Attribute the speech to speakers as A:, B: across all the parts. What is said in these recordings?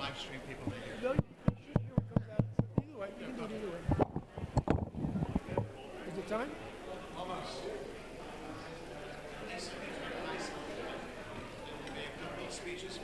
A: live stream people maybe.
B: No, you should hear what comes out. Either way, you can do it either way. Is it time?
A: Almost. Speeches.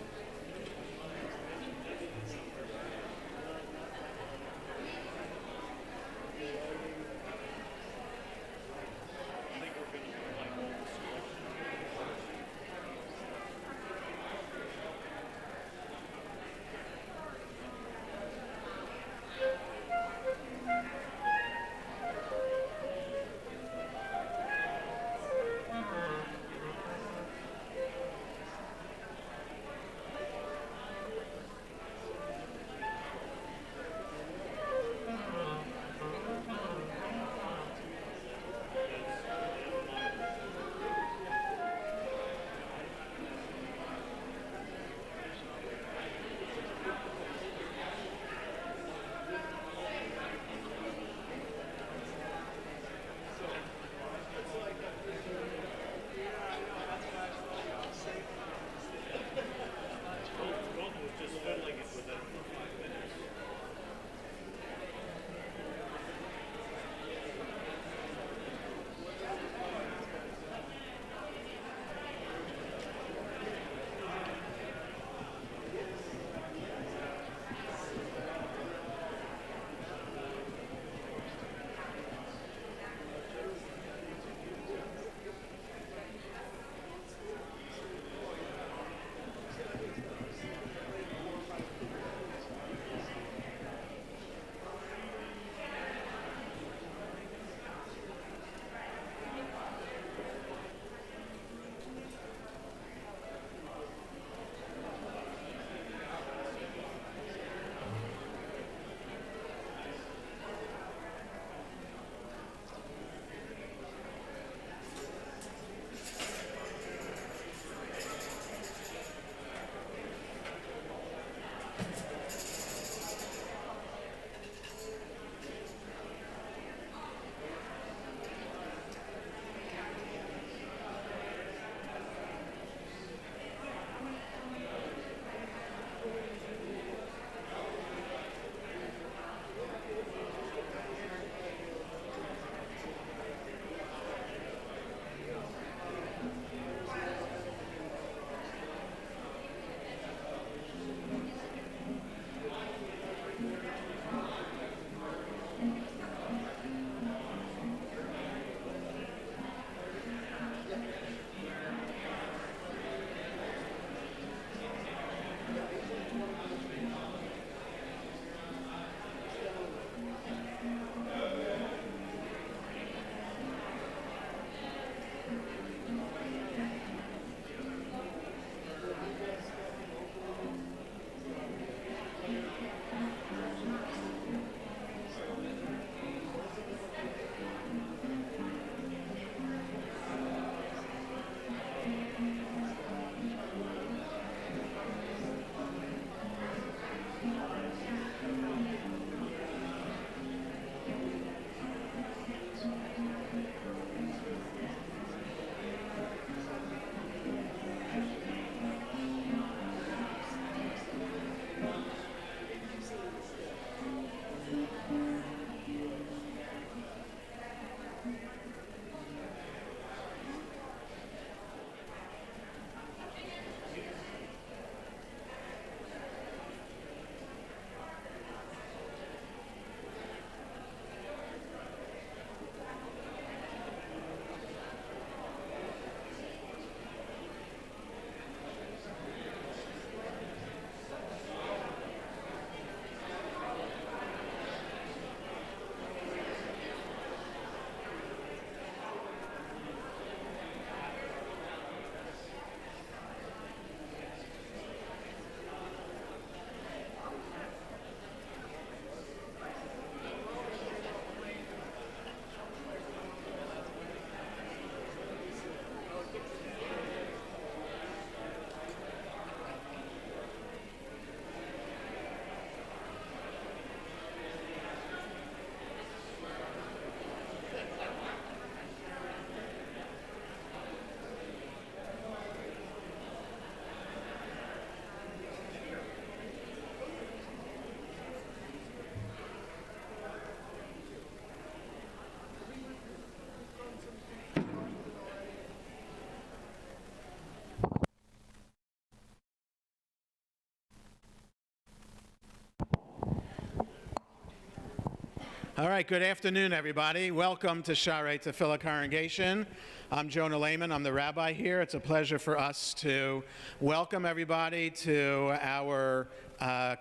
A: All right, good afternoon, everybody. Welcome to Shaare Tefila congregation. I'm Jonah Lehman. I'm the rabbi here. It's a pleasure for us to welcome everybody to our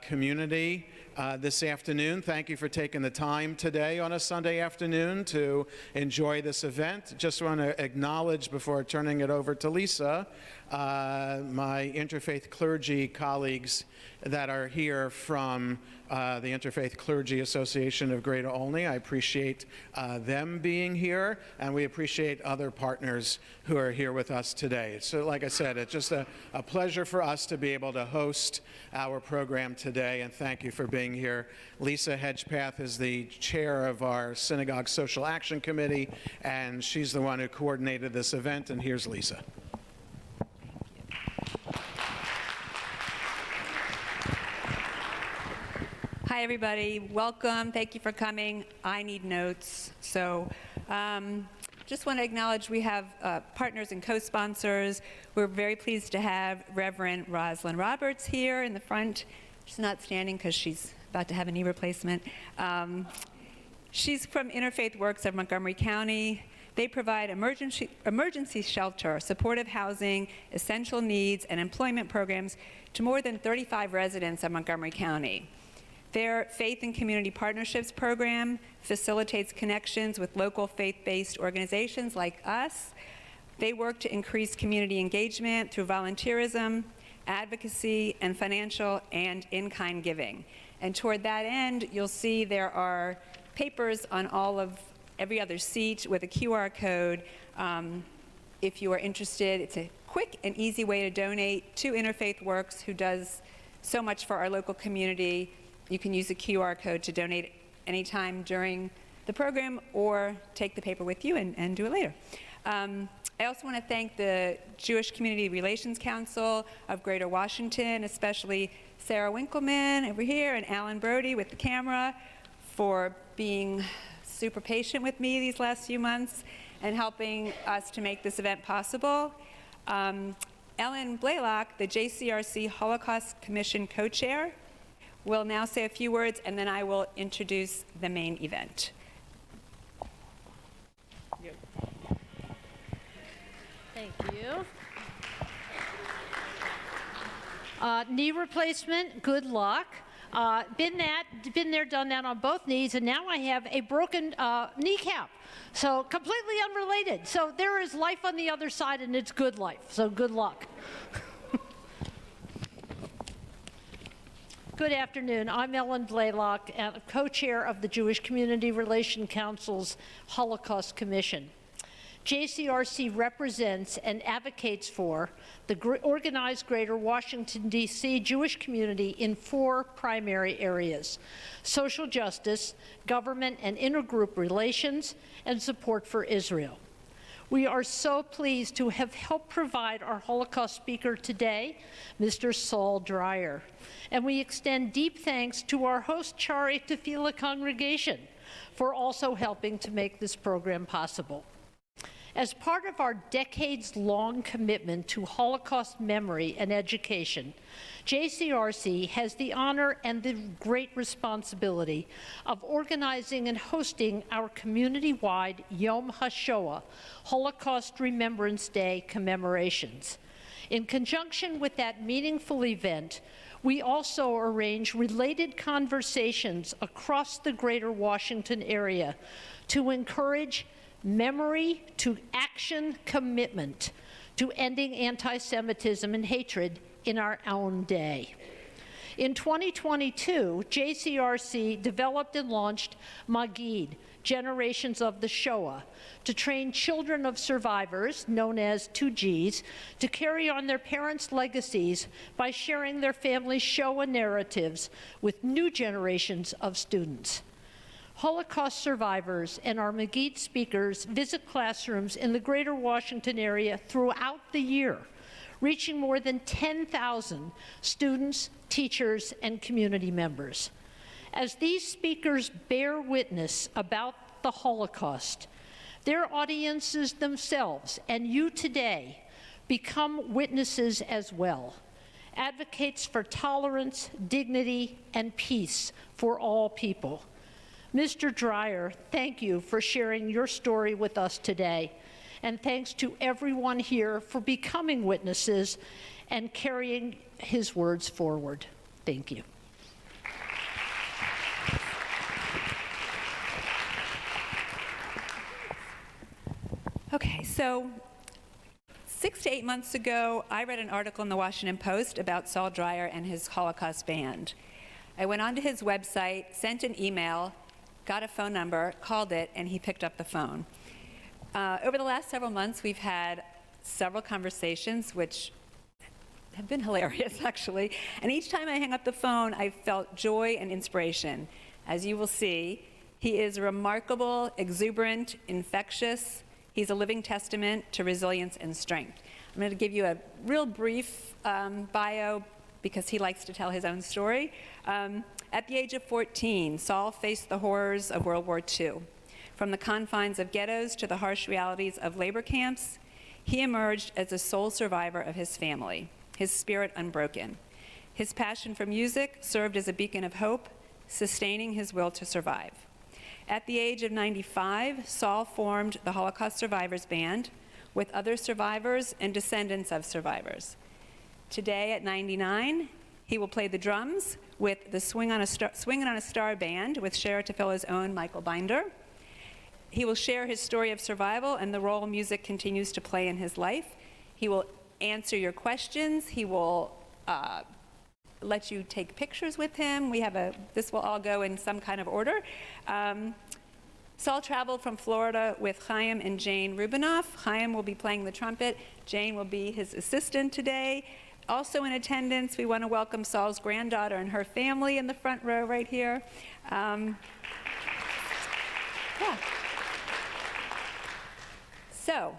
A: community this afternoon. Thank you for taking the time today on a Sunday afternoon to enjoy this event. Just want to acknowledge before turning it over to Lisa, my interfaith clergy colleagues that are here from the Interfaith Clergy Association of Greater Olney. I appreciate them being here, and we appreciate other partners who are here with us today. So like I said, it's just a pleasure for us to be able to host our program today, and thank you for being here. Lisa Hedgepath is the chair of our Synagogue Social Action Committee, and she's the one who coordinated this event, and here's Lisa.
C: Hi, everybody. Welcome. Thank you for coming. I need notes. So just want to acknowledge we have partners and co-sponsors. We're very pleased to have Reverend Rosalind Roberts here in the front. She's not standing because she's about to have a knee replacement. She's from Interfaith Works of Montgomery County. They provide emergency shelter, supportive housing, essential needs, and employment programs to more than 35 residents of Montgomery County. Their Faith and Community Partnerships program facilitates connections with local faith-based organizations like us. They work to increase community engagement through volunteerism, advocacy, and financial and in-kind giving. And toward that end, you'll see there are papers on every other seat with a QR code. If you are interested, it's a quick and easy way to donate to Interfaith Works, who does so much for our local community. You can use the QR code to donate anytime during the program or take the paper with you and do it later. I also want to thank the Jewish Community Relations Council of Greater Washington, especially Sarah Winkleman over here and Alan Brody with the camera, for being super patient with me these last few months and helping us to make this event possible. Ellen Blaylock, the JCRC Holocaust Commission co-chair, will now say a few words, and then I will introduce the main event.
D: Thank you. Knee replacement, good luck. Been there, done that on both knees, and now I have a broken kneecap. So completely unrelated. So there is life on the other side, and it's good life. So good luck. Good afternoon. I'm Ellen Blaylock, co-chair of the Jewish Community Relations Council's Holocaust Commission. JCRC represents and advocates for the organized Greater Washington, D.C. Jewish community in 4 primary areas: social justice, government and intergroup relations, and support for Israel. We are so pleased to have helped provide our Holocaust speaker today, Mr. Saul Dreyer. And we extend deep thanks to our host, Shaare Tefila congregation, for also helping to make this program possible. As part of our decades-long commitment to Holocaust memory and education, JCRC has the honor and the great responsibility of organizing and hosting our community-wide Yom HaShoah, Holocaust Remembrance Day commemorations. In conjunction with that meaningful event, we also arrange related conversations across the Greater Washington area to encourage memory to action commitment to ending anti-Semitism and hatred in our own day. In 2022, JCRC developed and launched Magid, Generations of the Shoah, to train children of survivors, known as 2Gs, to carry on their parents' legacies by sharing their family's Shoah narratives with new generations of students. Holocaust survivors and our Magid speakers visit classrooms in the Greater Washington area throughout the year, reaching more than 10,000 students, teachers, and community members. As these speakers bear witness about the Holocaust, their audiences themselves and you today become witnesses as well, advocates for tolerance, dignity, and peace for all people. Mr. Dreyer, thank you for sharing your story with us today. And thanks to everyone here for becoming witnesses and carrying his words forward. Thank you.
C: Okay, so 6 to 8 months ago, I read an article in the Washington Post about Saul Dreyer and his Holocaust band. I went onto his website, sent an email, got a phone number, called it, and he picked up the phone. Over the last several months, we've had several conversations, which have been hilarious, actually. And each time I hang up the phone, I felt joy and inspiration. As you will see, he is remarkable, exuberant, infectious. He's a living testament to resilience and strength. I'm going to give you a real brief bio because he likes to tell his own story. At the age of 14, Saul faced the horrors of World War II. From the confines of ghettos to the harsh realities of labor camps, he emerged as a sole survivor of his family, his spirit unbroken. His passion for music served as a beacon of hope, sustaining his will to survive. At the age of 95, Saul formed the Holocaust Survivors Band with other survivors and descendants of survivors. Today, at 99, he will play the drums with the Swingin' on a Star Band with Shaare Tefila's own Michael Binder. He will share his story of survival and the role music continues to play in his life. He will answer your questions. He will let you take pictures with him. This will all go in some kind of order. Saul traveled from Florida with Chaim and Jane Rubinoff. Chaim will be playing the trumpet. Jane will be his assistant today. Also in attendance, we want to welcome Saul's granddaughter and her family in the front row right here. Yeah. So,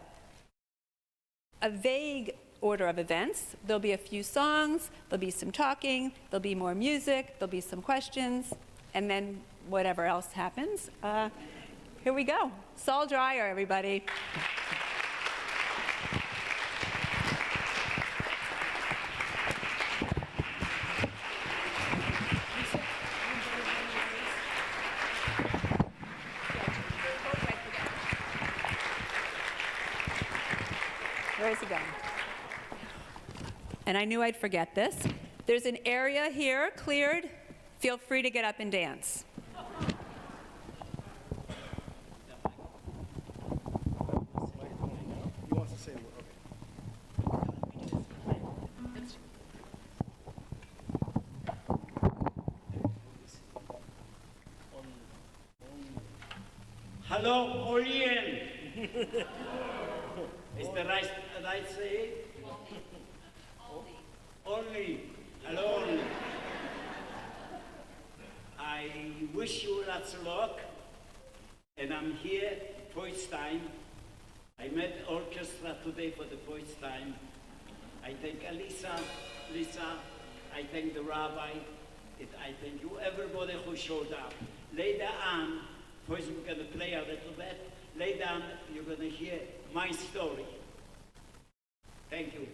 C: a vague order of events. There'll be a few songs, there'll be some talking, there'll be more music, there'll be some questions, and then whatever else happens. Here we go. Saul Dreyer, everybody. Where is he going? And I knew I'd forget this. There's an area here cleared. Feel free to get up and dance.
E: Hello, Orient. Is the right say? Only. Hello, only. I wish you lots of luck, and I'm here first time. I met orchestra today for the first time. I thank Lisa, I thank the rabbi, I thank you, everybody who showed up. Later on, first we're going to play a little bit. Later on, you're going to hear my story. Thank you.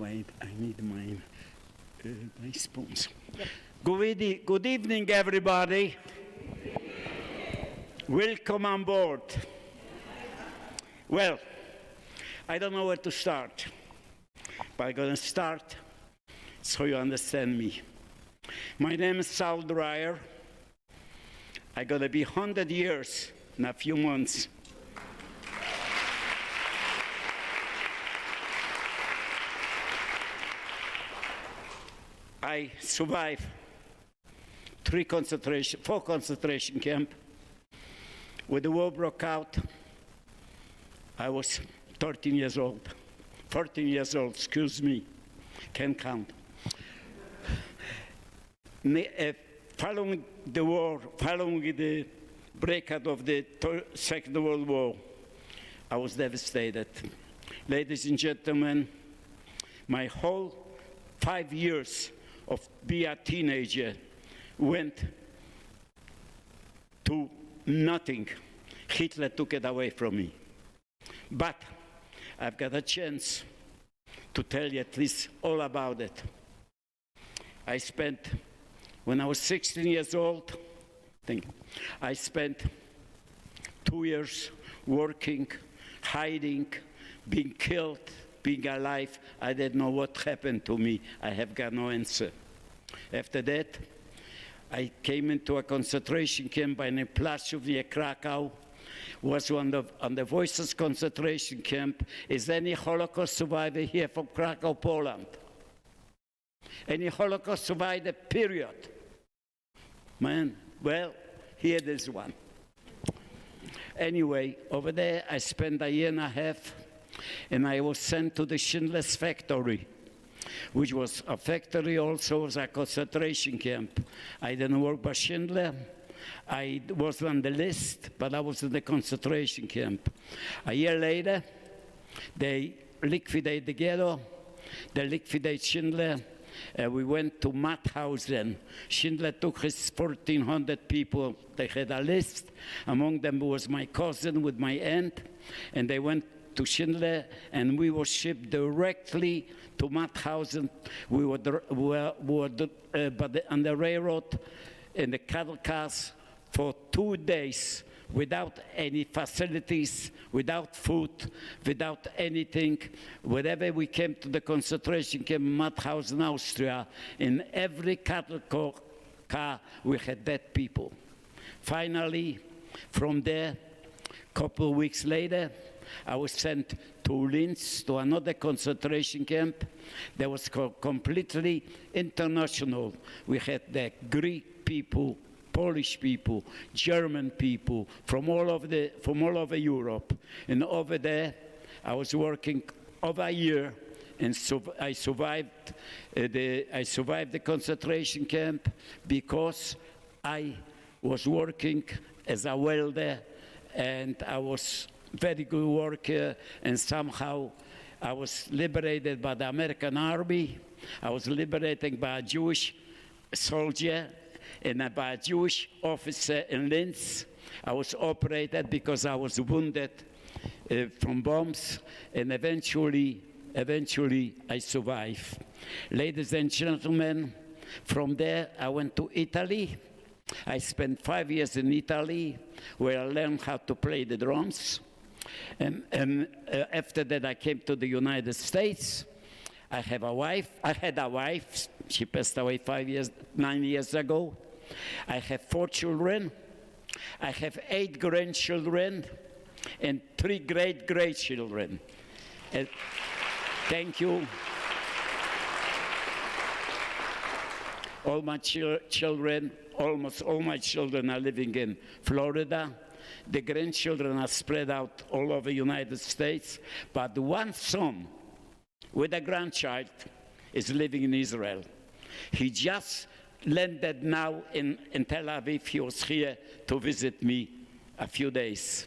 E: wait, I need my spoons. Good evening, everybody. Welcome on board. Well, I don't know where to start, but I'm going to start so you understand me. My name is Saul Dreyer. I'm going to be 100 years in a few months. I survived 4 concentration camps. When the war broke out, I was 13 years old. 14 years old, excuse me, can't count. Following the war, following the breakout of the Second World War, I was devastated. Ladies and gentlemen, my whole 5 years of being a teenager went to nothing. Hitler took it away from me. But I've got a chance to tell you at least all about it. I spent, when I was 16 years old, I spent 2 years working, hiding, being killed, being alive. I didn't know what happened to me. I have got no answer. After that, I came into a concentration camp in a Plaszów near Krakow. Was on the Voices concentration camp. Is any Holocaust survivor here from Krakow, Poland? Any Holocaust survivor, period? Man, well, here there's one. Anyway, over there I spent a year and a half, and I was sent to the Schindler's factory, which was a factory also as a concentration camp. I didn't work by Schindler. I was on the list, but I was in the concentration camp. A year later, they liquidated the ghetto, they liquidated Schindler, we went to Mauthausen. Schindler took his 1,400 people. They had a list. Among them was my cousin with my aunt, and they went to Schindler, and we were shipped directly to Mauthausen. We were on the railroad in the cattle cars for 2 days without any facilities, without food, without anything. Whenever we came to the concentration camp in Mauthausen, Austria, in every cattle car we had dead people. Finally, from there, a couple of weeks later, I was sent to Linz, to another concentration camp that was completely international. We had the Greek people, Polish people, German people from all over Europe. And over there, I was working over a year, and I survived the concentration camp because I was working as a welder, and I was very good worker, and somehow I was liberated by the American army. I was liberated by a Jewish soldier and by a Jewish officer in Linz. I was operated because I was wounded from bombs, and eventually I survived. Ladies and gentlemen, from there I went to Italy. I spent 5 years in Italy, where I learned how to play the drums. And after that, I came to the United States. I had a wife. She passed away 9 years ago. I have 4 children. I have 8 grandchildren and 3 great-grandchildren. Thank you. All my children, almost all my children are living in Florida. The grandchildren are spread out all over the United States, but one son with a grandchild is living in Israel. He just landed now in Tel Aviv. He was here to visit me a few days.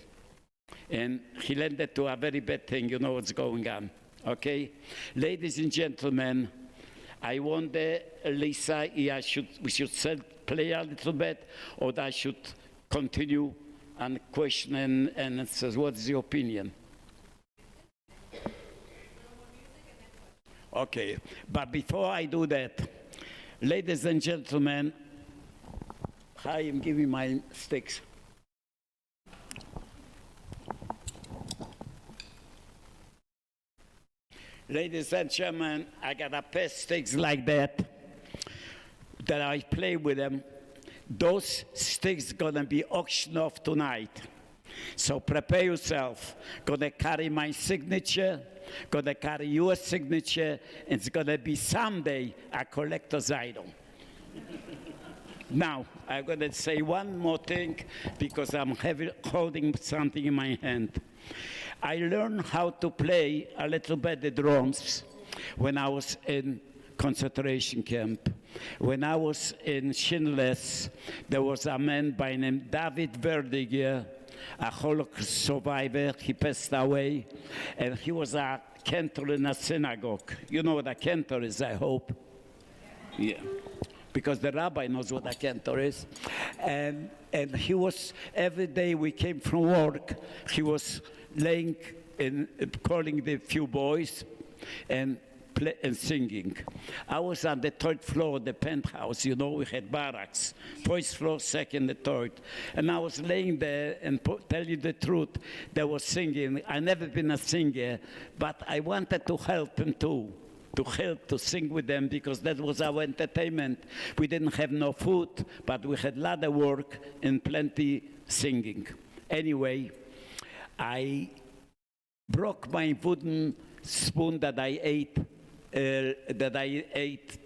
E: And he landed to a very bad thing, you know what's going on, okay? Ladies and gentlemen, I wonder, Lisa, we should play a little bit, or I should continue and question and it says, what's your opinion? Okay, but before I do that, ladies and gentlemen, I am giving my sticks. Ladies and gentlemen, I got a pair of sticks like that I play with them. Those sticks gonna be auctioned off tonight. So prepare yourself. Gonna carry my signature, gonna carry your signature, and it's gonna be someday a collector's item. Now, I'm gonna say one more thing because I'm holding something in my hand. I learned how to play a little bit the drums when I was in concentration camp. When I was in Schindler's, there was a man by the name David Verdiger, a Holocaust survivor. He passed away, and he was a cantor in a synagogue. You know what a cantor is, I hope? Yeah. Because the rabbi knows what a cantor is. And he was, every day we came from work, he was laying and calling the few boys and singing. I was on the third floor of the penthouse. You know, we had barracks. First floor, second, the third. And I was laying there, and tell you the truth, they were singing. I never been a singer, but I wanted to help them too. To help, to sing with them, because that was our entertainment. We didn't have no food, but we had a lot of work and plenty singing. Anyway, I broke my wooden spoon that I ate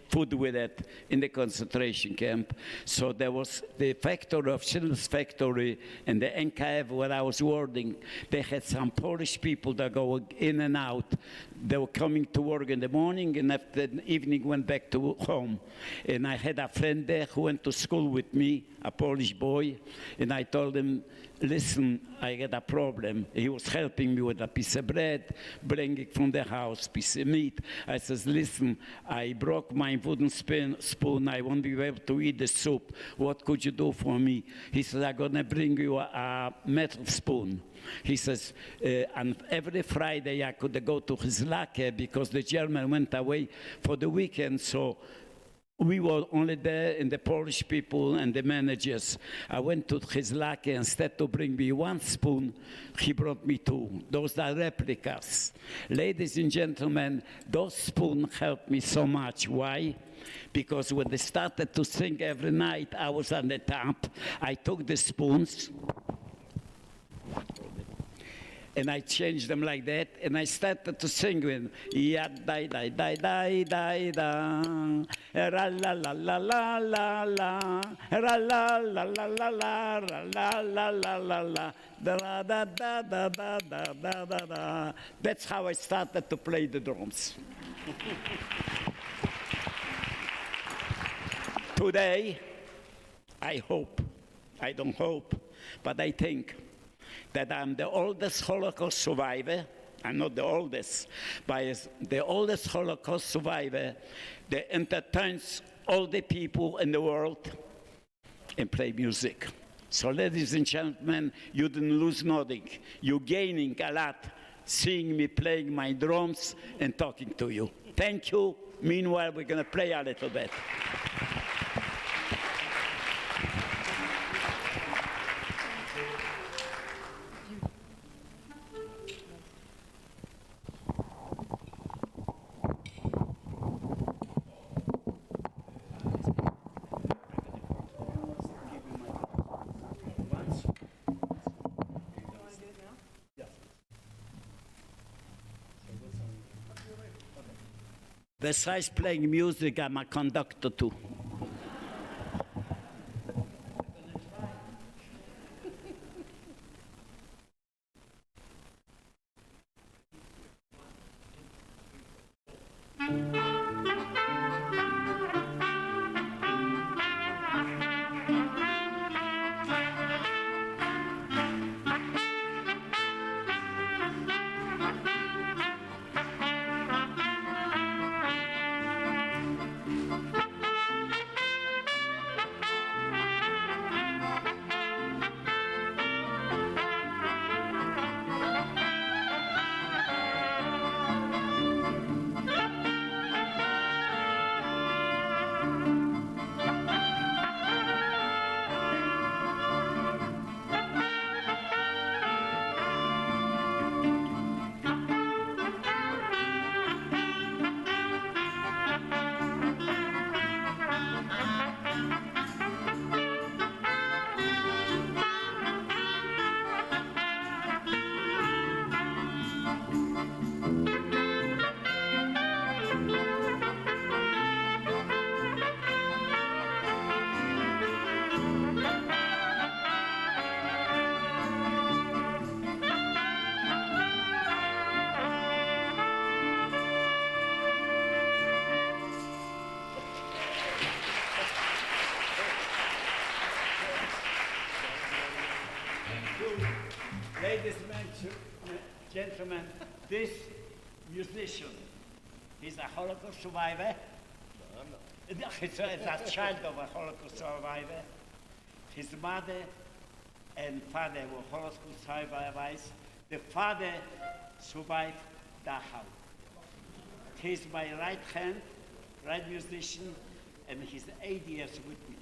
E: food with it in the concentration camp. So there was the factory of Schindler's factory and the NKF where I was working. They had some Polish people that go in and out. They were coming to work in the morning, and after the evening went back to home. And I had a friend there who went to school with me, a Polish boy, and I told him, listen, I got a problem. He was helping me with a piece of bread, bringing from the house, piece of meat. I says, listen, I broke my wooden spoon. I won't be able to eat the soup. What could you do for me? He says, I'm gonna bring you a metal spoon. He says, and every Friday I could go to his locker because the German went away for the weekend, so we were only there, and the Polish people and the managers. I went to his locker. Instead to bring me one spoon, he brought me two. Those are replicas. Ladies and gentlemen, those spoons helped me so much. Why? Because when they started to sing every night, I was on the top. I took the spoons, and I changed them like that, and I started to sing with ya die die die die die da ra la la la la la la ra la la la la la ra la la la la la da da da da da da da da da. That's how I started to play the drums. Today, I hope, I don't hope, but I think that I'm the oldest Holocaust survivor. I'm not the oldest, but the oldest Holocaust survivor that entertains all the people in the world and play music. So ladies and gentlemen, you didn't lose nothing. You're gaining a lot seeing me playing my drums and talking to you. Thank you. Meanwhile, we're going to play a little bit. Besides playing music, I'm a conductor too. Gentlemen, this musician, he's a Holocaust survivor. No, I'm not. It's a child of a Holocaust survivor. His mother and father were Holocaust survivors. The father survived Dachau. He's my right hand, right musician, and he's 8 years with me.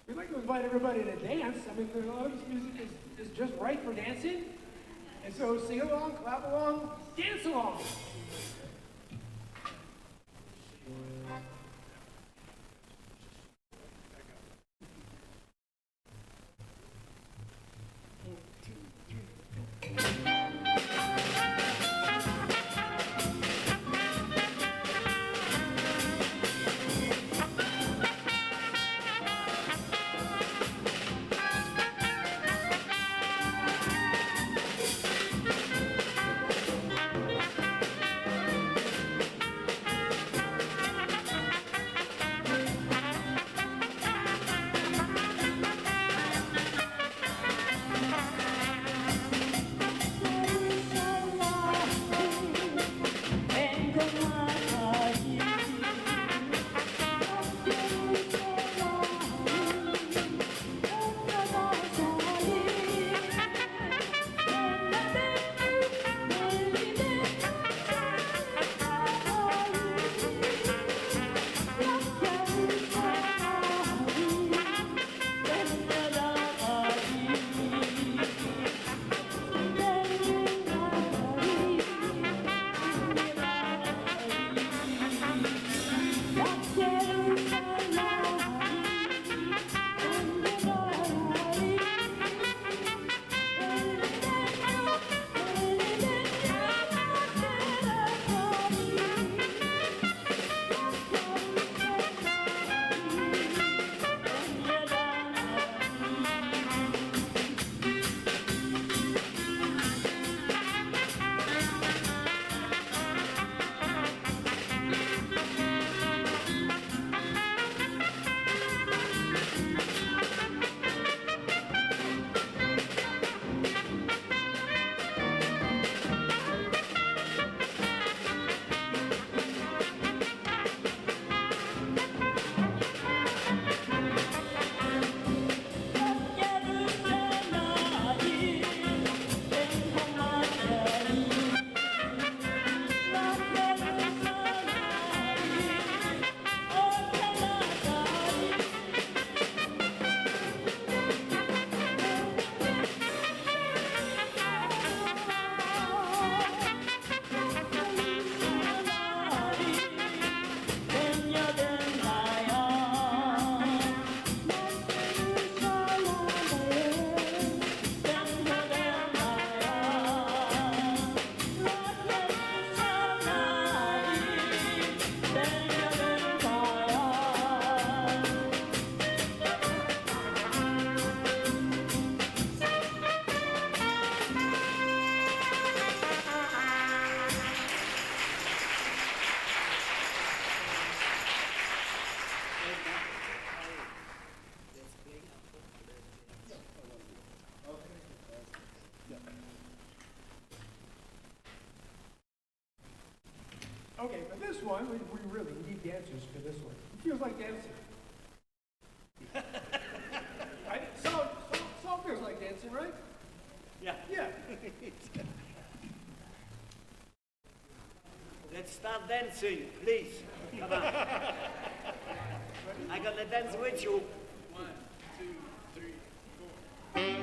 B: We'd like to invite everybody to dance. I mean, a lot of this music is just right for dancing. And so sing along, clap along, dance along. Okay, for this one, we really need dancers for this one. It feels like dancing. Right? Song feels like dancing, right?
E: Yeah.
B: Yeah.
E: Let's start dancing, please. Come on. I'm gonna dance with you.
F: 1, 2, 3, 4.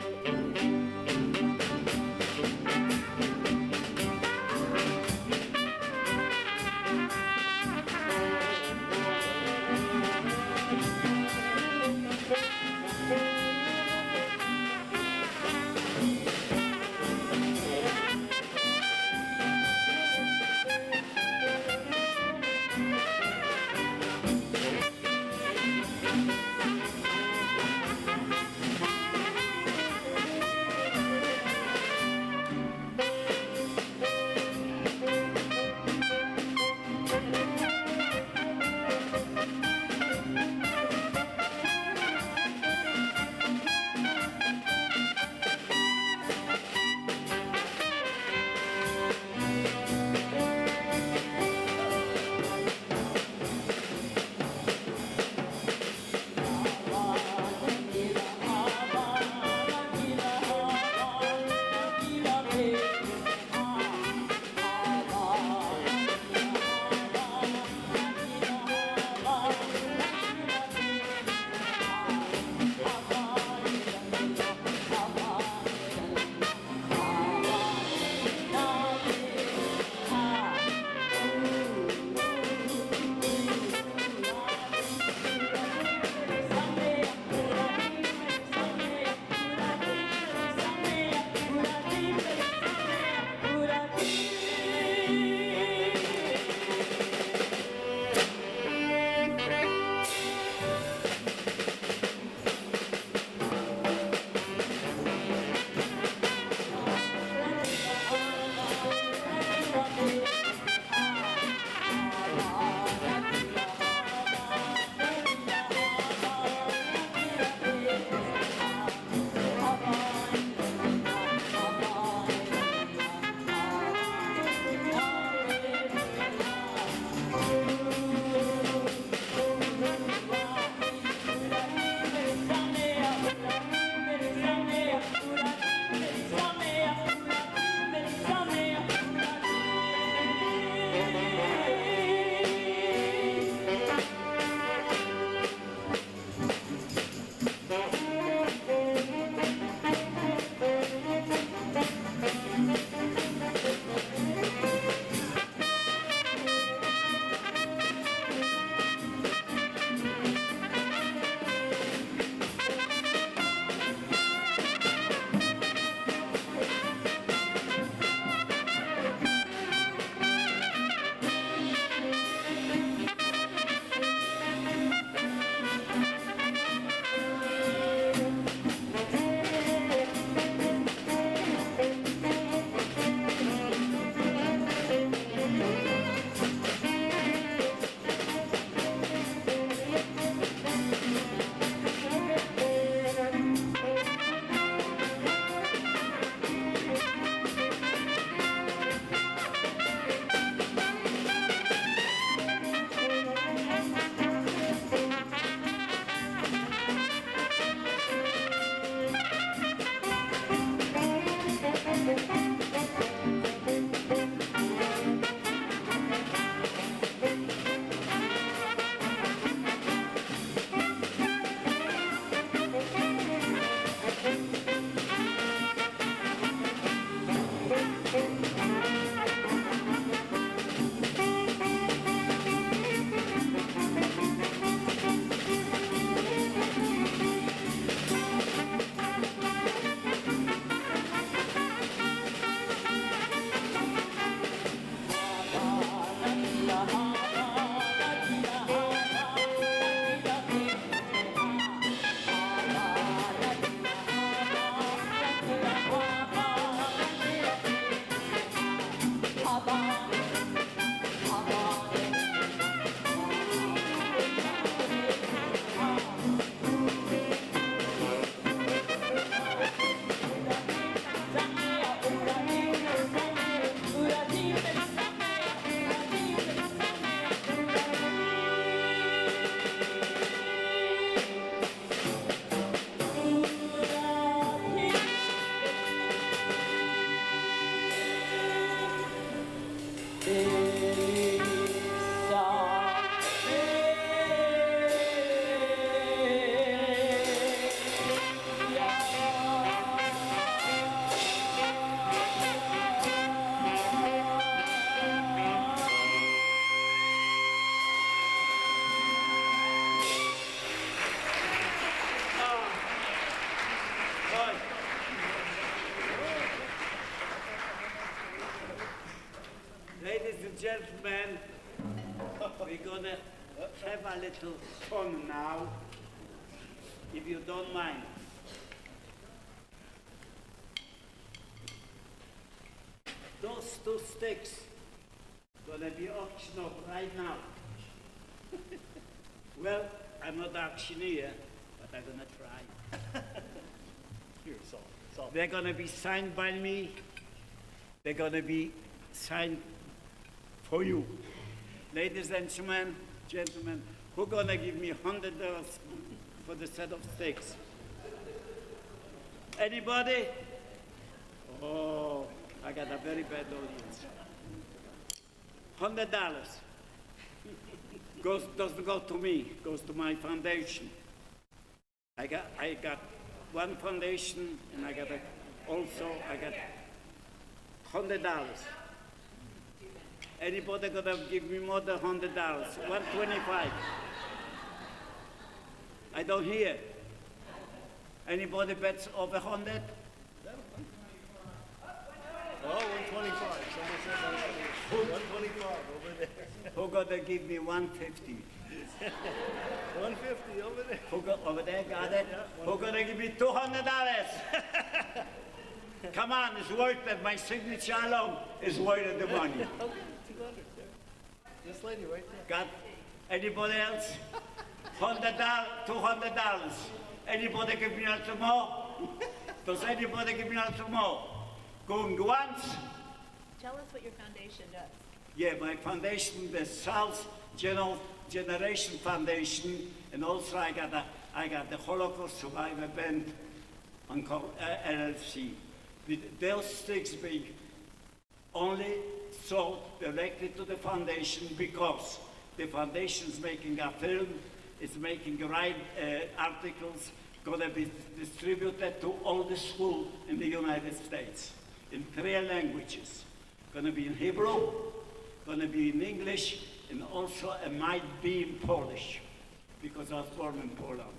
E: and gentlemen, we're gonna have a little fun now, if you don't mind. Those two sticks gonna be auctioned off right now. Well, I'm not auctioneer, but I'm gonna try.
F: Here, Saul.
E: They're gonna be signed by me. They're gonna be signed for you. Ladies and gentlemen, who gonna give me $100 for the set of sticks? Anybody? Oh, I got a very bad audience. $100 doesn't go to me, goes to my foundation. I got one foundation, and I got $100. Anybody gonna give me more than $100? 125. I don't hear. Anybody bets over 100?
F: Oh, 125. Someone said 125 over there.
E: Who gonna give me 150?
F: 150 over there.
E: Over there, got it? Who gonna give me $200? Come on, it's worth it. My signature alone is worth the money.
F: Okay, 200 there. This lady right there.
E: Got anybody else? $100, $200. Anybody give me a little more? Does anybody give me a little more? Going once?
G: Tell us what your foundation does.
E: Yeah, my foundation, the South Generation Foundation, and also I got the Holocaust Survivor Band on LLC. Those sticks being only sold directly to the foundation because the foundation is making a film, it's making right articles, gonna be distributed to all the schools in the United States in 3 languages. Gonna be in Hebrew, gonna be in English, and also it might be in Polish, because I was born in Poland.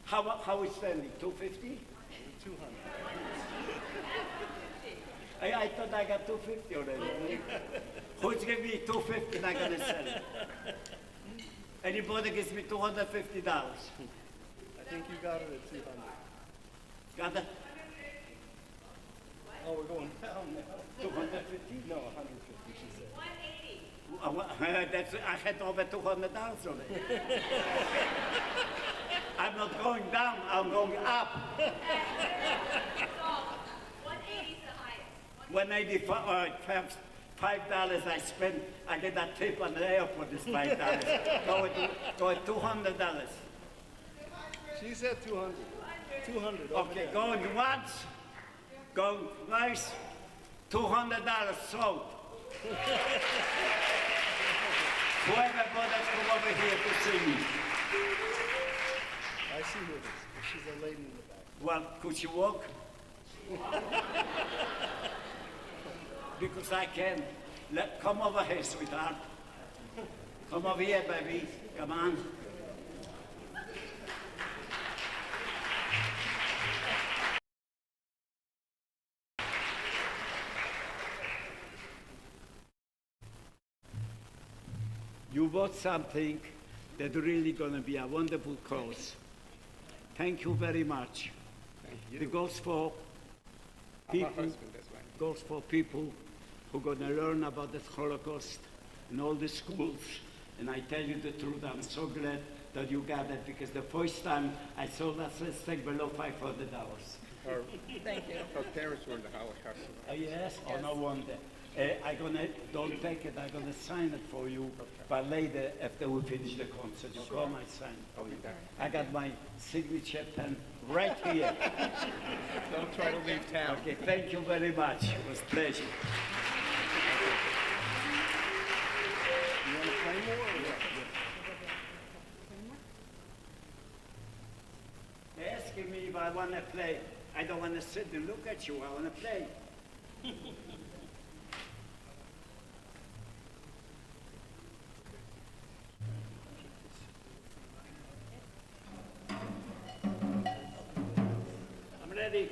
E: How is standing? 250?
F: 200.
E: I thought I got 250 already. Who's giving me 250 and I'm gonna sell it? Anybody gives me $250?
F: I think you got it at 200.
E: Got it?
F: Oh, we're going down now.
E: 250?
F: No, 150, she said.
E: I had over $200 already. I'm not going down, I'm going up.
G: 180 is the highest.
E: 185, $5 I spent, I get a tip on the airport, is $5. Go at $200.
F: She said 200. 200 over
E: Okay,
F: there.
E: going once, going twice, $200 sold. Whoever bothers come over here to see me.
F: I see who it is. She's a lady in the back.
E: Well, could you walk? Because I can. Come over here, sweetheart. Come over here, baby. Come on. You bought something that really gonna be a wonderful cause. Thank you very much. It goes for people, goes for people who are gonna learn about the Holocaust in all the schools. And I tell you the truth, I'm so glad that you got it, because the first time I saw that stick below $500.
G: Thank you.
H: Her parents were in the Holocaust.
E: Yes? Oh, no wonder. Don't take it, I'm gonna sign it for you, but later, after we finish the concert, you come, I sign it for you. I got my signature pen right here.
H: Don't try to leave town.
E: Okay, thank you very much. It was a pleasure.
F: You want to play more or what?
E: They're asking me if I want to play. I don't want to sit and look at you, I want to play. I'm ready.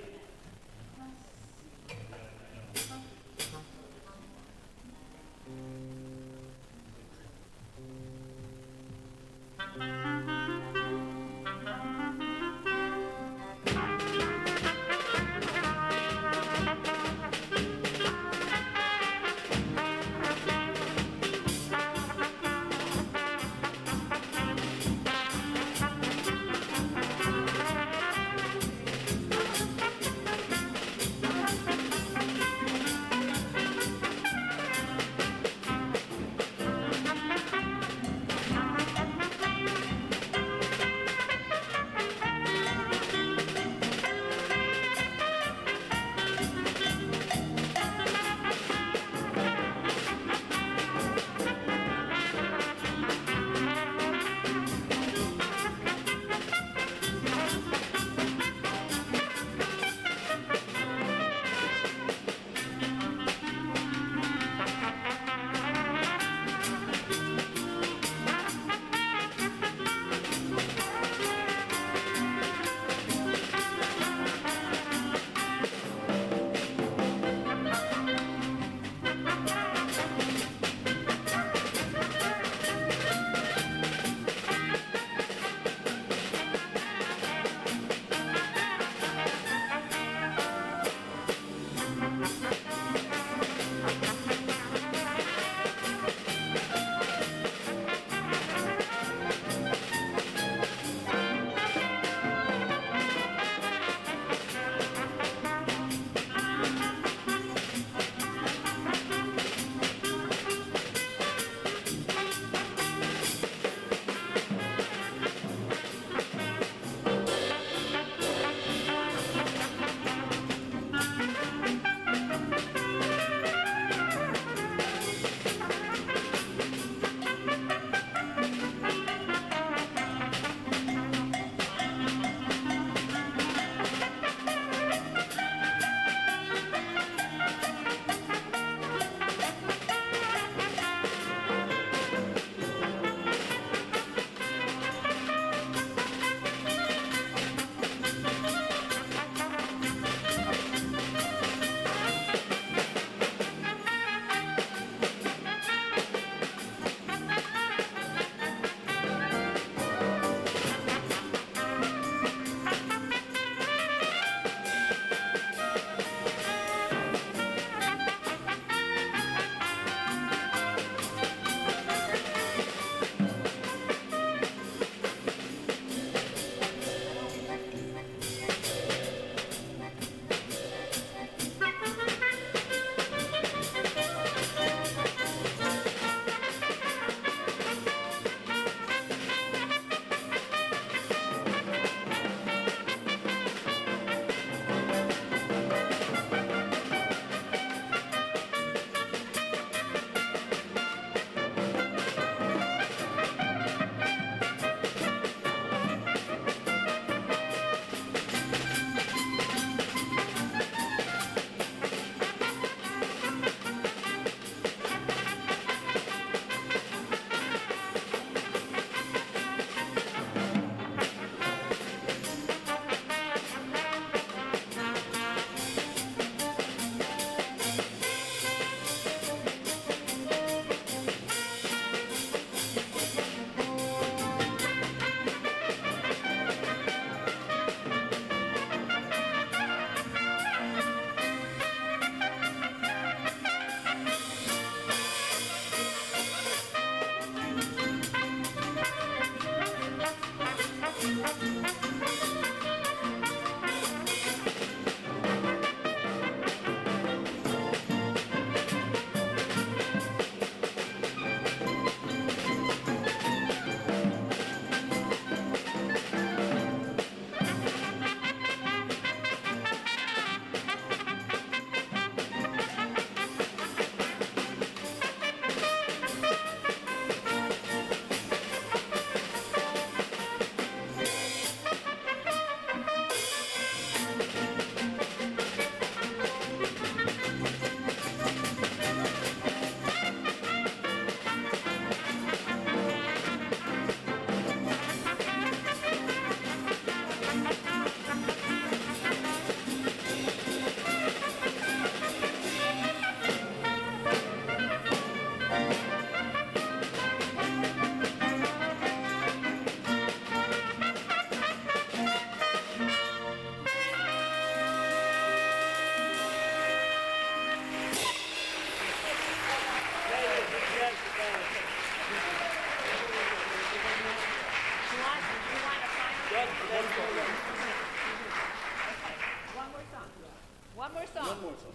G: One more song.
F: One more song.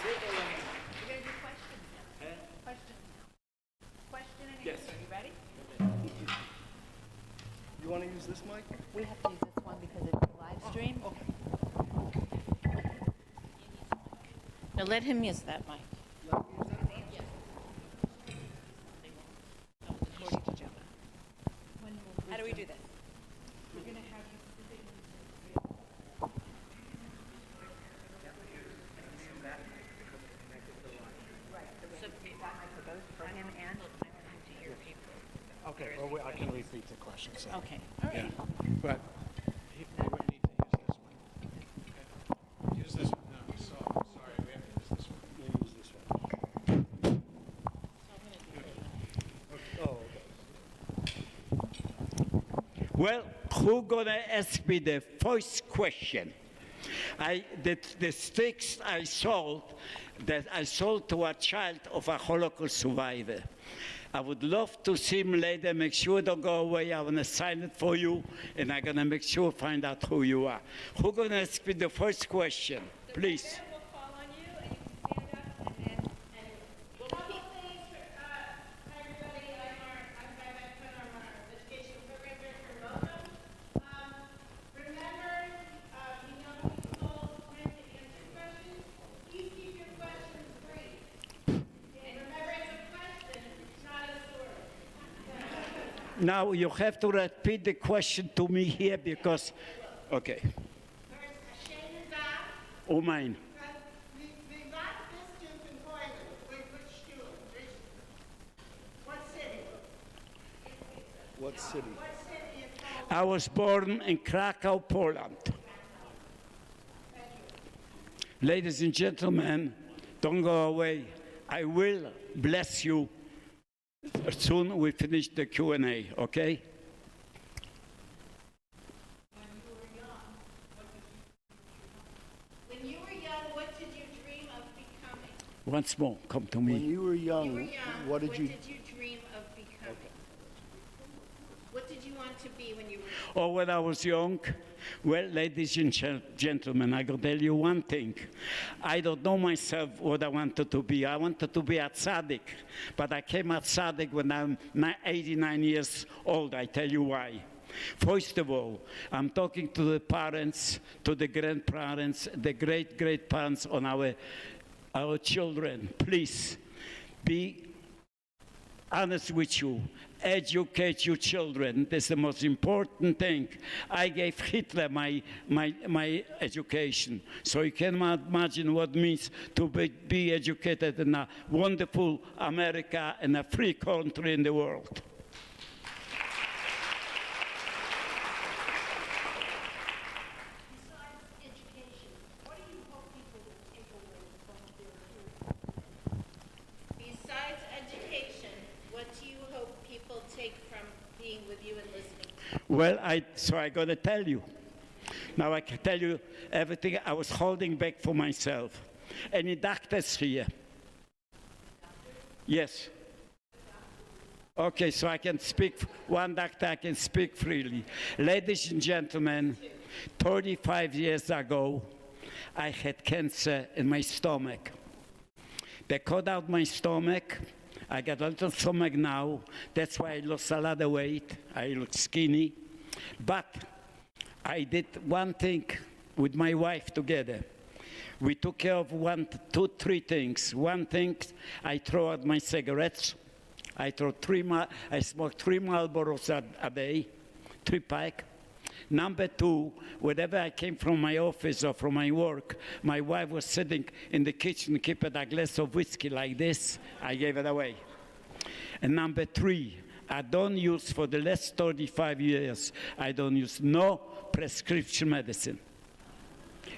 G: We're gonna do questions now. Questions now. Question and
E: Yes.
G: answer. You ready?
F: You want to use this mic?
G: We have to use this one because it's a live stream.
I: Now let him use that mic.
C: How do we do this? For him and
A: Okay, well, I can repeat the question, so.
I: Okay.
A: Yeah, but we would need to use this one. Okay. Use this one, no, sorry, we have to use this one.
F: Yeah, use this one. Oh, okay.
E: Well, who gonna ask me the first question? The sticks I sold to a child of a Holocaust survivor. I would love to see him later. Make sure don't go away. I want to sign it for you, and I'm gonna make sure find out who you are. Who gonna ask me the first question, please?
G: We'll call on you and you can stand up and
J: Couple things for everybody. I'm Beth Quinn, our education program director for Welcome. Remember, you know people tend to answer questions. Please keep your questions brief. And remember, it's a question, not a story.
E: Now you have to repeat the question to me here because, okay.
J: First, Shane is back.
E: Oh, mine.
J: We got this student in Poland. Which student? What city?
F: What city?
J: What city is Poland?
E: I was born in Krakow, Poland. Ladies and gentlemen, don't go away. I will bless you soon we finish the Q&A, okay?
J: When you were young, what did you dream of becoming?
E: Once more, come to
F: When
E: me.
F: you were young,
J: You were young.
F: what did you?
J: dream of becoming? What did you want to be when you were young?
E: Oh, when I was young, well, ladies and gentlemen, I can tell you one thing. I don't know myself what I wanted to be. I wanted to be a tzaddik, but I came a tzaddik when I'm 89 years old. I tell you why. First of all, I'm talking to the parents, to the grandparents, the great-great-parents on our children. Please, be honest with you. educate your children. This is the most important thing. I gave Hitler my education. So you can imagine what it means to be educated in a wonderful America and a free country in the world.
I: Besides education, what do you hope people take from being with you and listening?
E: Well, so I'm going to tell you. Now I can tell you everything I was holding back for myself. Any doctors here? Yes. Okay, so I can speak, one doctor, I can speak freely. Ladies and gentlemen, 35 years ago, I had cancer in my stomach. They cut out my stomach. I got a little stomach now. That's why I lost a lot of weight. I look skinny. But I did one thing with my wife together. We took care of three things. One thing, I throw out my cigarettes. I smoked 3 Marlboros a day, 3 pack. Number 2, whenever I came from my office or from my work, my wife was sitting in the kitchen, keeping a glass of whiskey like this. I gave it away. And number 3, I don't use, for the last 35 years, I don't use no prescription medicine.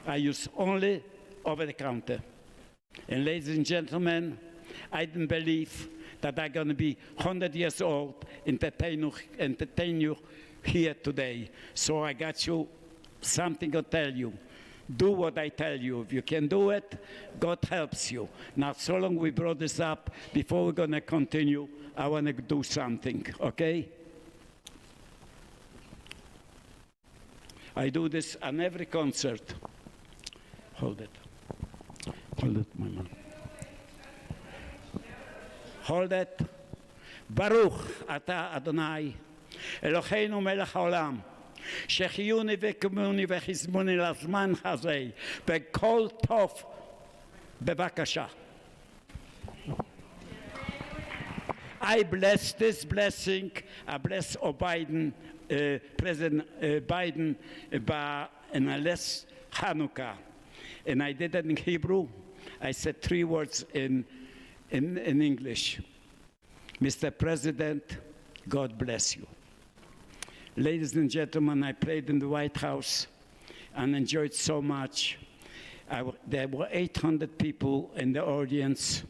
E: I use only over-the-counter. And ladies and gentlemen, I didn't believe that I'm going to be 100 years old, entertain you here today. So I got you something to tell you. Do what I tell you. If you can do it, God helps you. Now, so long we brought this up, before we're going to continue, I want to do something, okay? I do this on every concert. Hold it. Hold it, my man. Hold it. Baruch ata Adonai, Eloheinu melech haolam, שהחייוני וקיימוני וחסמוני לזמן הזה, בכל טוב, בבקשה. I bless this blessing. I bless Biden, President Biden, and I bless Hanukkah. And I did it in Hebrew. I said 3 words in English. Mr. President, God bless you. Ladies and gentlemen, I played in the White House and enjoyed so much. There were 800 people in the audience.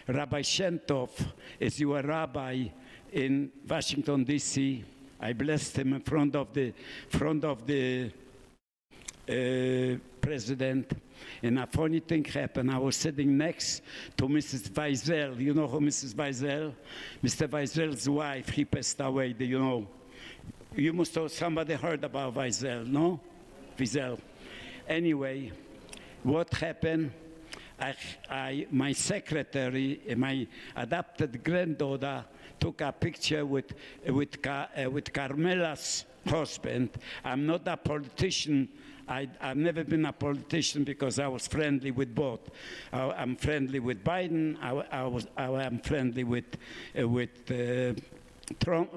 E: Rabbi Shem Tov is your rabbi in Washington, D.C. I blessed him in front of the president. And a funny thing happened. I was sitting next to Mrs. Weisel. You know who Mrs. Weisel? Mr. Weisel's wife, he passed away, do you know? You must have somebody heard about Weisel, no? Weisel. Anyway, what happened? My secretary, my adopted granddaughter, took a picture with Carmela's husband. I'm not a politician. I've never been a politician because I was friendly with both. I'm friendly with Biden. I'm friendly with Trump,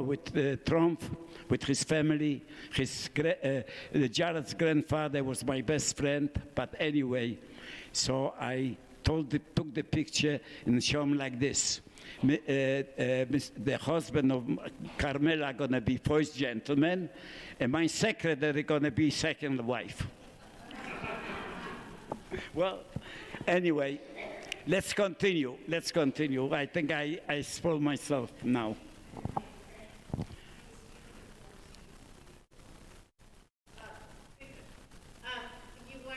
E: with his family. Jared's grandfather was my best friend. But anyway, so I took the picture and show him like this. The husband of Carmela going to be first gentleman, and my secretary going to be second wife. Well, anyway, let's continue. Let's continue. I think I spoiled myself now.
I: You were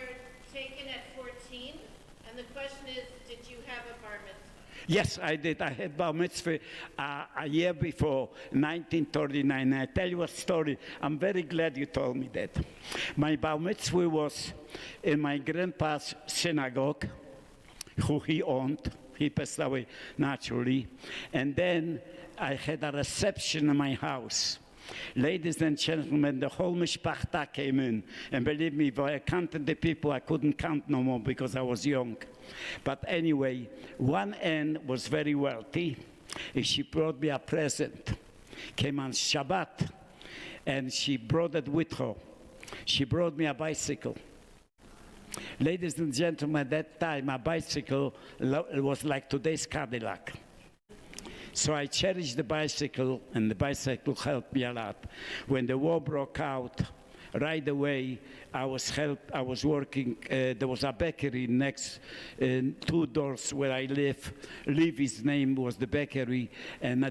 I: taken at 14, and the question is, did you have a bar mitzvah?
E: Yes, I did. I had bar mitzvah a year before, 1939. I tell you a story. I'm very glad you told me that. My bar mitzvah was in my grandpa's synagogue, who he owned. He passed away naturally. And then I had a reception in my house. Ladies and gentlemen, the whole mishpachta came in. And believe me, if I counted the people, I couldn't count no more because I was young. But anyway, one aunt was very wealthy, and she brought me a present. came on Shabbat, and she brought it with her. She brought me a bicycle. Ladies and gentlemen, at that time, a bicycle was like today's Cadillac. So I cherished the bicycle, and the bicycle helped me a lot. When the war broke out, right away, I was working, there was a bakery next, 2 doors where I live. Levy's name was the bakery, and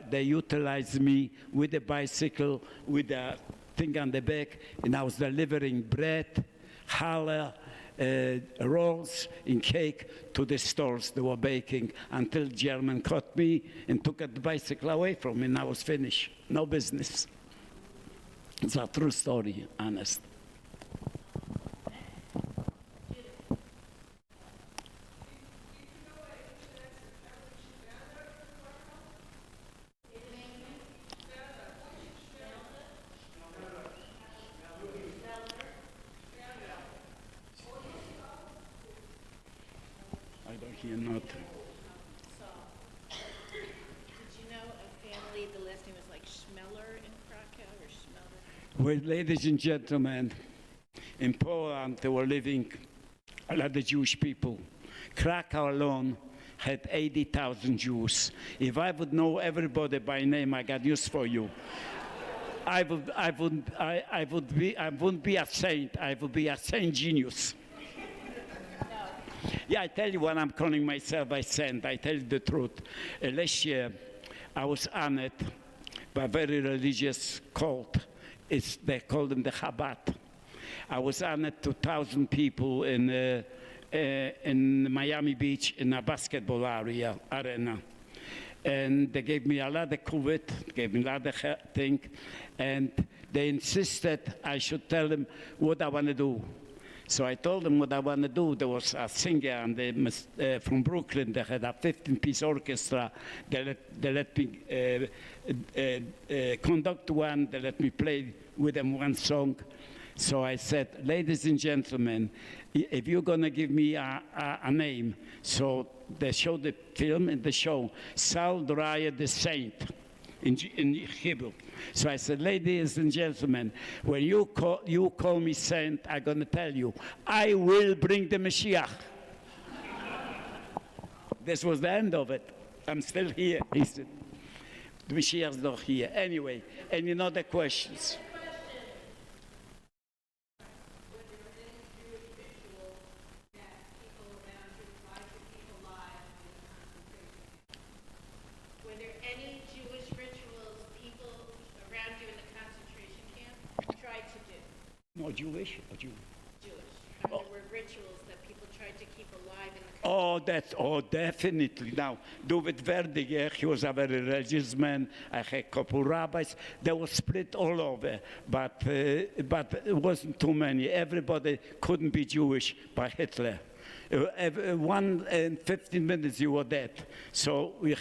E: they utilized me with the bicycle, with the thing on the back, and I was delivering bread, challah, rolls and cake to the stores they were baking, until German caught me and took the bicycle away from me, and I was finished. No business. It's a true story, honest. I don't hear nothing.
I: Did you know a family, the last name was like Schmeller in Krakow or Schmeller?
E: Well, ladies and gentlemen, in Poland there were living a lot of Jewish people. Krakow alone had 80,000 Jews. If I would know everybody by name, I got news for you. I wouldn't be a saint. I would be a saint genius. Yeah, I tell you what I'm calling myself a saint. I tell you the truth. Last year, I was honored by a very religious cult. They call them the Chabad. I was honored to 2,000 people in Miami Beach in a basketball arena. And they gave me a lot of COVID, gave me a lot of things, and they insisted I should tell them what I want to do. So I told them what I want to do. There was a singer from Brooklyn. They had a 15-piece orchestra. They let me conduct one. They let me play with them one song. So I said, ladies and gentlemen, if you're going to give me a name, so they showed the film in the show, Saul Dreyer the Saint, in Hebrew. So I said, ladies and gentlemen, when you call me saint, I'm going to tell you, I will bring the Mashiach. This was the end of it. I'm still here. He said, the Mashiach's not here. Anyway, any other questions? No, Jewish or Jew?
I: Jewish. There were rituals that people tried to keep alive in the
E: definitely. Now, David Verdiger, he was a very religious man. I had a couple rabbis. They were split all over, but it wasn't too many. Everybody couldn't be Jewish by Hitler. In 15 minutes you were dead. So we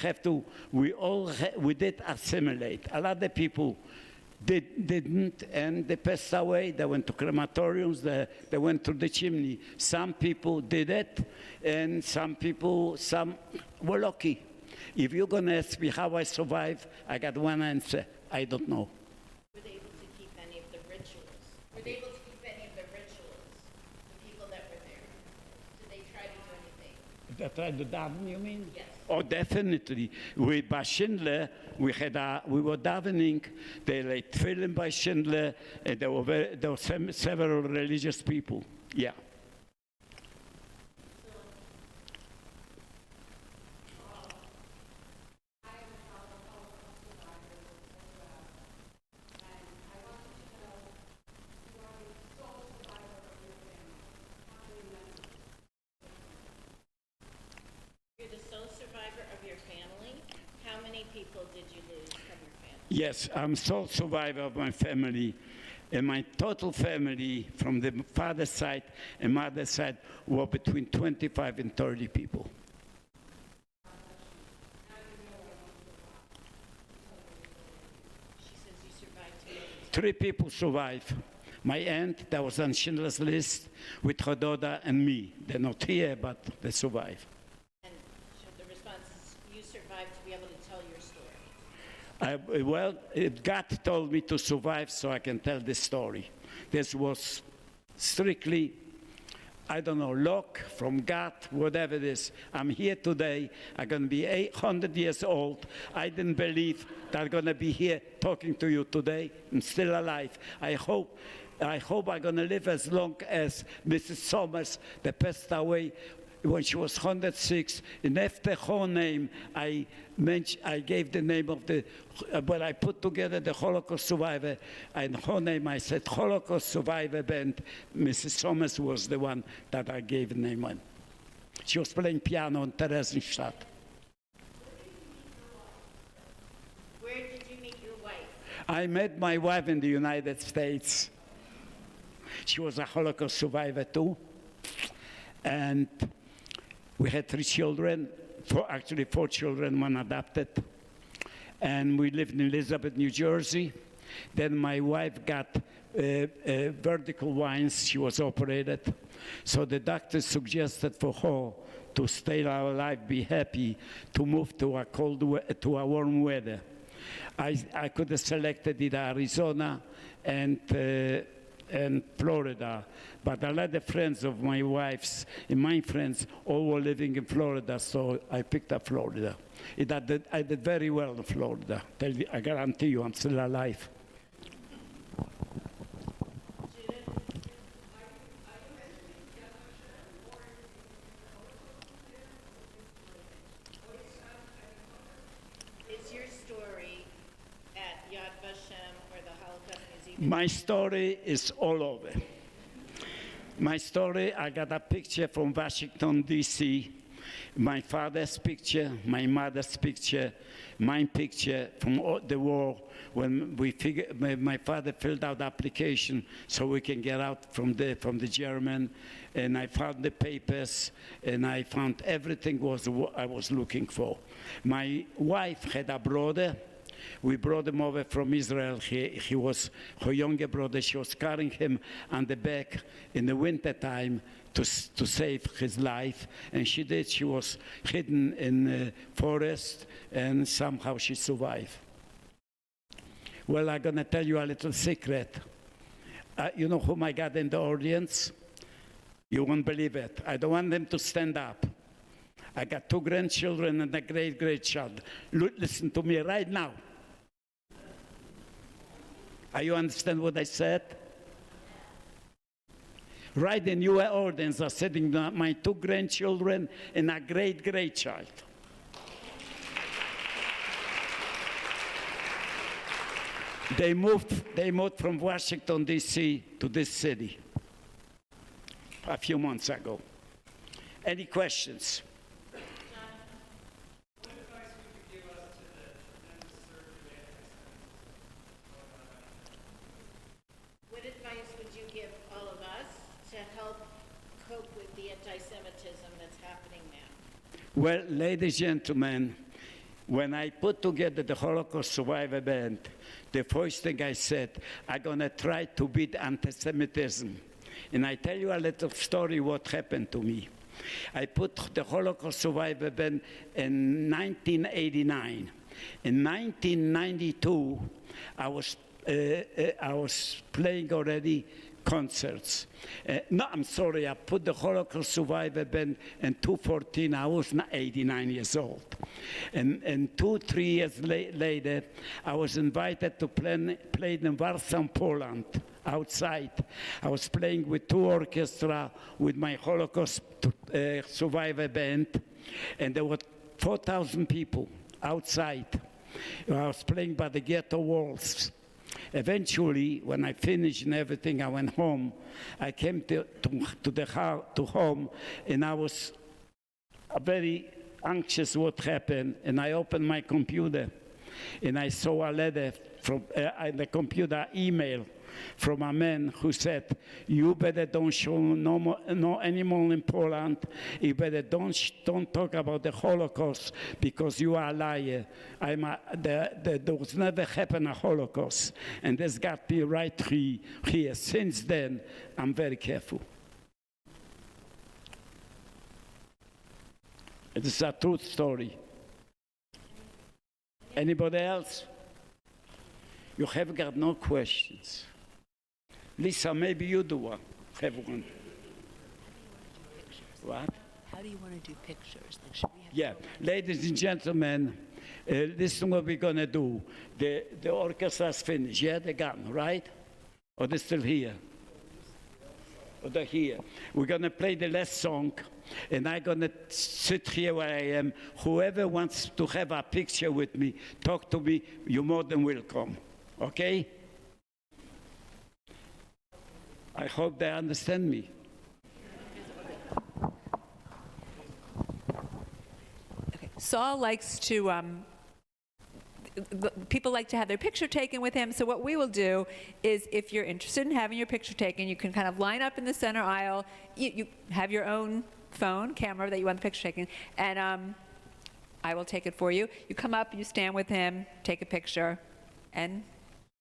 E: did assimilate. A lot of people didn't, and they passed away. They went to crematoriums, they went through the chimney. Some people did it, and some were lucky. If you're going to ask me how I survived, I got one answer: I don't know.
I: Were they able to keep any of the rituals? Were they able to keep any of the rituals? The people that were there? Did they try to do anything?
E: They tried to daven, you mean?
I: Yes.
E: Oh, definitely. By Schindler, we were davening. They laid tefillin by Schindler, and there were several religious people. Yeah. Yes, I'm sole survivor of my family. And my total family from the father's side and mother's side were between 25 and 30 people.
I: She says you survived
E: 3 people survived. My aunt, that was on Schindler's List, with her daughter and me. They're not here, but they survived.
I: And the response is you survived to be able to tell your story.
K: God told me to survive so I can tell this story. This was strictly, I don't know, luck from God, whatever it is. I'm here today. I'm going to be 800 years old. I didn't believe that I'm going to be here talking to you today. I'm still alive. I hope I'm going to live as long as Mrs. Somers, that passed away when she was 106, and after her name, I gave the name of the, when I put together the Holocaust survivor, and her name I said Holocaust Survivor Band. Mrs. Somers was the one that I gave the name on. She was playing piano in Theresienstadt.
I: Where did you meet your wife?
K: I met my wife in the United States. She was a Holocaust survivor too. And we had 3 children, actually 4 children, 1 adopted. And we lived in Elizabeth, New Jersey. Then my wife got vertical veins. She was operated. So the doctor suggested for her to stay alive, be happy, to move to a warm weather. I could have selected either Arizona and Florida, but a lot of friends of my wife's and my friends all were living in Florida, so I picked up Florida. I did very well in Florida. I guarantee you I'm still alive.
I: Is your story at Yad Vashem or the Holocaust Museum?
K: My story is all over. My story, I got a picture from Washington, D.C., my father's picture, my mother's picture, my picture from the war when my father filled out the application so we can get out from the German, and I found the papers, and I found everything was what I was looking for. My wife had a brother. We brought him over from Israel. He was her younger brother. She was carrying him on the back in the winter time to save his life. And she did. She was hidden in the forest, and somehow she survived. Well, I'm going to tell you a little secret. You know whom I got in the audience? You won't believe it. I don't want them to stand up. I got 2 grandchildren and a great-grandchild. Listen to me right now. You understand what I said? Right in your audience are sitting my 2 grandchildren and a great-grandchild. They moved from Washington, D.C. to this city a few months ago. Any questions?
I: What advice would you give all of us to help cope with the anti-Semitism that's happening now?
K: Well, ladies and gentlemen, when I put together the Holocaust Survivor Band, the first thing I said, I'm going to try to beat anti-Semitism. And I tell you a little story what happened to me. I put the Holocaust Survivor Band in 1989. In 1992, I was playing already concerts. No, I'm sorry, I put the Holocaust Survivor Band in 2014. I was not 89 years old. And 2-3 years later, I was invited to play in Warsaw, Poland, outside. I was playing with 2 orchestra with my Holocaust Survivor Band, and there were 4,000 people outside. I was playing by the ghetto walls. Eventually, when I finished and everything, I went home. I came to home, and I was very anxious what happened. And I opened my computer, and I saw a letter from the computer email from a man who said, "You better don't show no anymore in Poland. You better don't talk about the Holocaust because you are a liar. There was never happened a Holocaust, and this got me right here. Since then, I'm very careful." It is a true story. Anybody else? You have got no questions. Lisa, maybe you do one. Have one. What?
G: How do you want to do pictures? Like, should we have
K: Yeah, ladies and gentlemen, listen what we're gonna do. The orchestra's finished. Yeah, they're gone, right? Or they're still here? Or they're here. We're gonna play the last song, and I'm gonna sit here where I am. Whoever wants to have a picture with me, talk to me, you're more than welcome. Okay? I hope they understand me.
C: Saul likes to, people like to have their picture taken with him. So what we will do is, if you're interested in having your picture taken, you can kind of line up in the center aisle. You have your own phone camera that you want the picture taken, and I will take it for you. You come up, you stand with him, take a picture, and,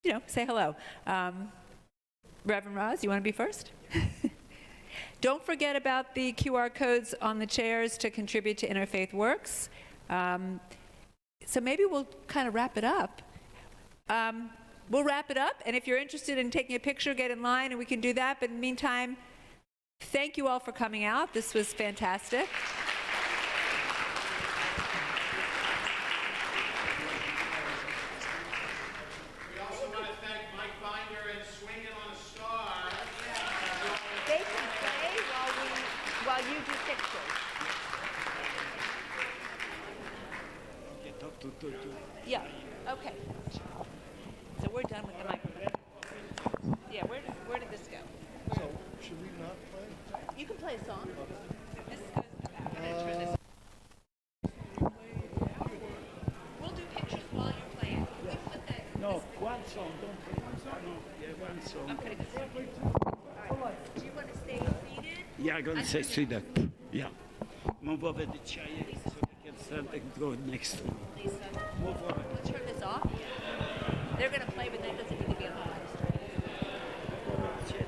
C: you know, say hello. Reverend Roz, you want to be first? Don't forget about the QR codes on the chairs to contribute to Interfaith Works. So maybe we'll kind of wrap it up. We'll wrap it up, and if you're interested in taking a picture, get in line, and we can do that. But in the meantime, thank you all for coming out. This was fantastic.
A: We also want to thank Mike Binder and Swinging on a Star.
G: They can play while you do pictures.
C: Yeah, okay. So we're done with the microphone. Yeah, where did this go?
F: So, should we not play?
C: You can play a song. This goes back. I'm gonna turn this. We'll do pictures while you're playing. We put that.
K: No, one song, don't play one song. No, yeah, one song.
C: Okay. All right. Do you want to stay seated?
K: Yeah, I'm gonna say that. Yeah. Move over the chair so they can stand and go next to me. Move over.
C: We'll turn this off. They're going to play, but that doesn't need to be on the live stream.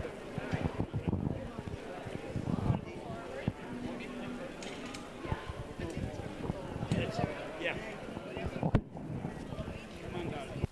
K: Yeah. Come on, darling.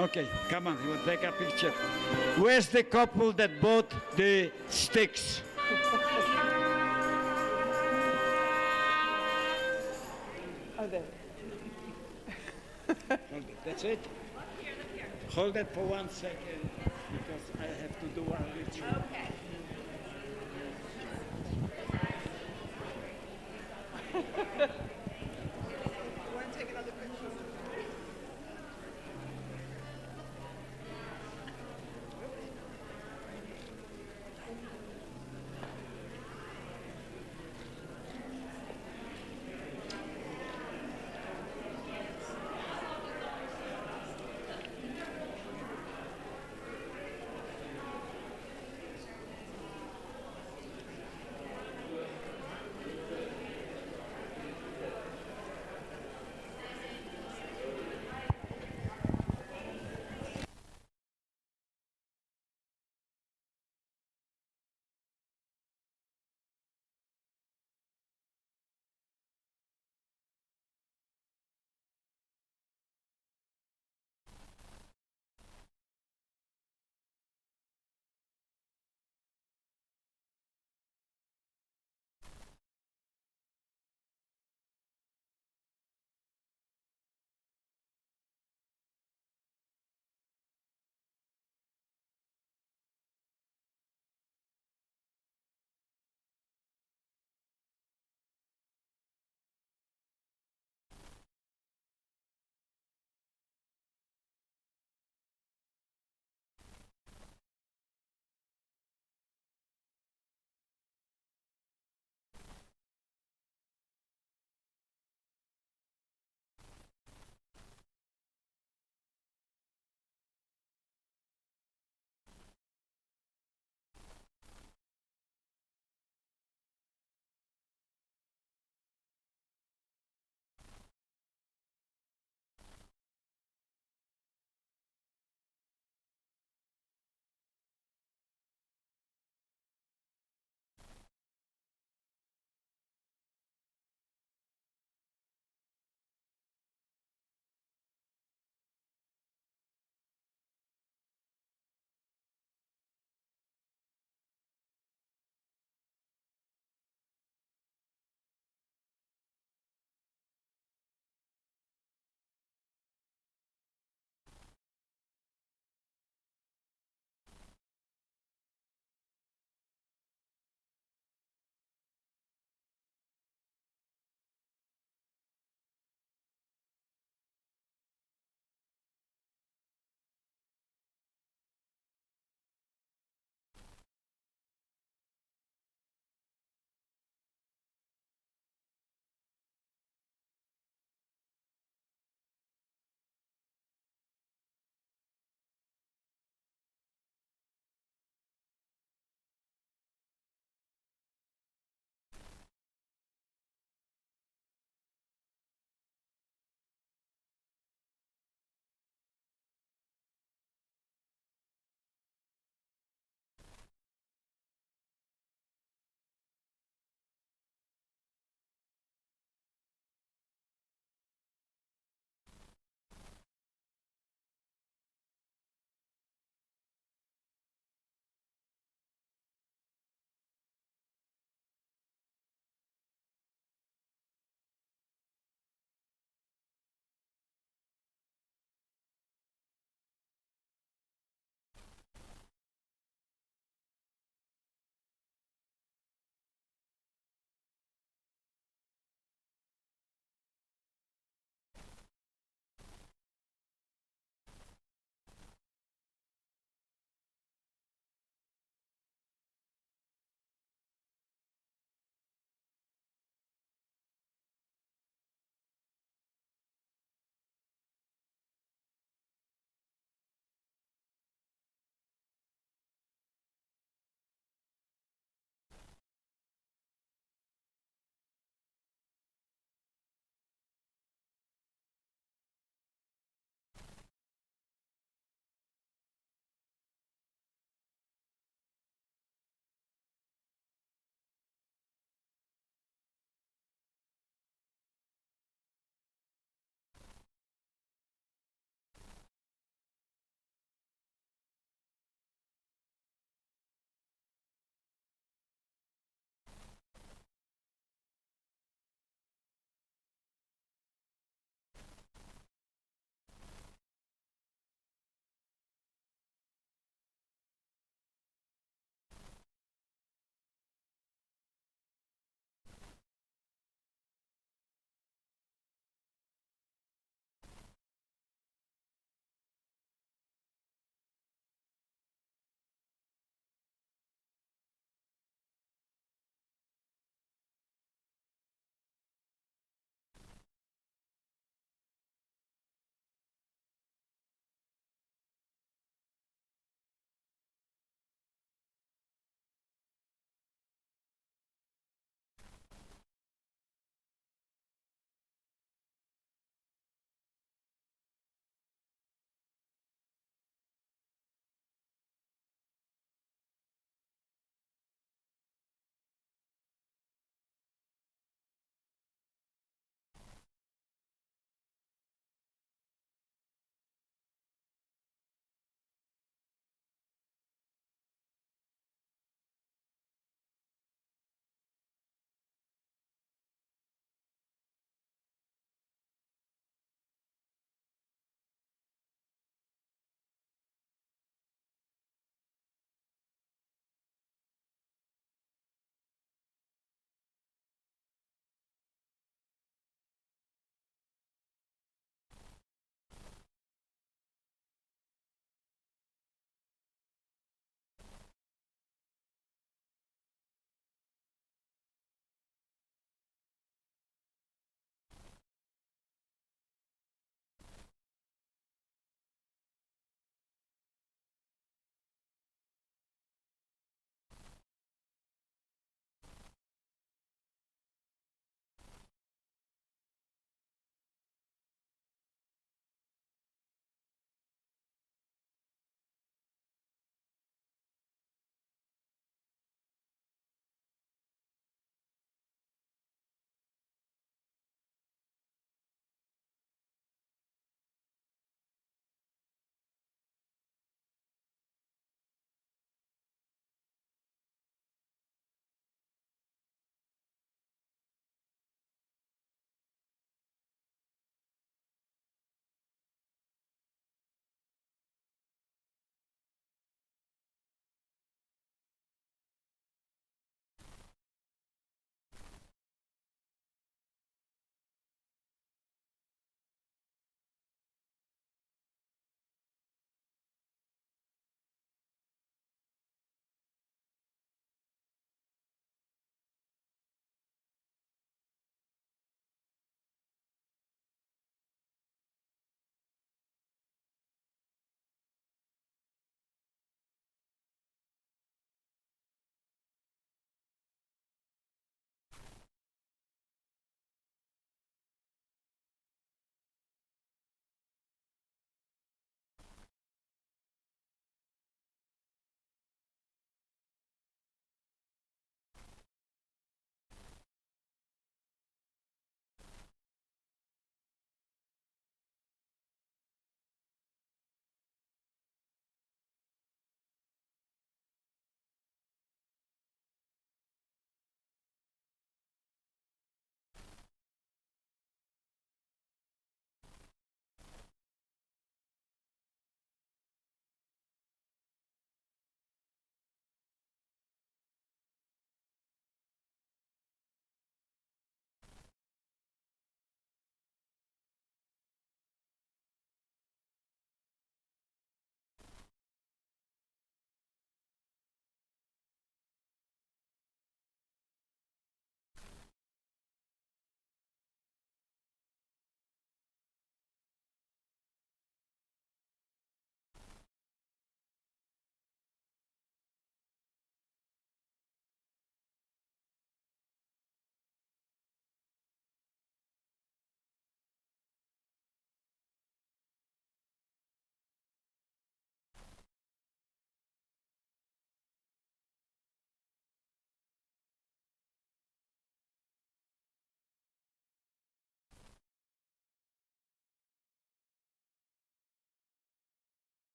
K: Okay, come on, we'll take a picture. Where's the couple that bought the sticks?
C: Oh, there.
K: Hold it. That's it? Hold it for 1 second, because I have to do one ritual.
C: Okay.